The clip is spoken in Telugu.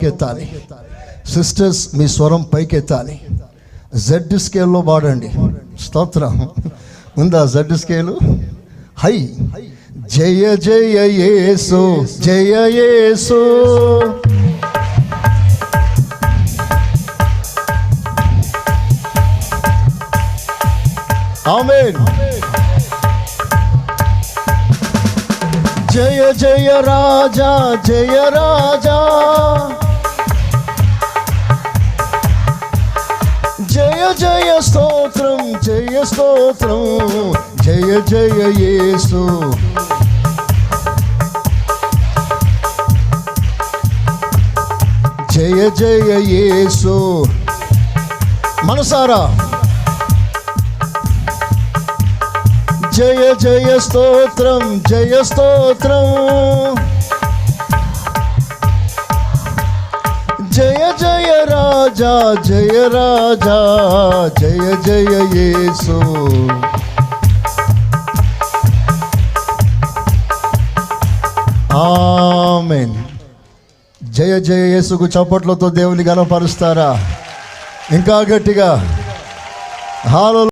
ఎత్తాలి. సిస్టర్స్ మీ స్వరం పైకెత్తాలి. జెడ్ స్కేల్లో పాడండి. స్తోత్రం ఉందా? Z scale high. జయ జయ యేసు, జయ యేసు, ఆమేన్. జయ జయ రాజా, జయ రాజా, జయ జయ స్తోత్రం, జయ స్తోత్రం, జయ జయ యేసు. జయ జయ యేసు. మనసారా జయ జయ స్తోత్రం, జయ స్తోత్రం, జయ జయ రాజా, జయ రాజా, జయ జయ యేసు. ఆమేన్. జయ జయ యేసుకు చప్పట్లతో దేవుని ఘనపరుస్తారా? ఇంకా గట్టిగా హల్లెలూయా.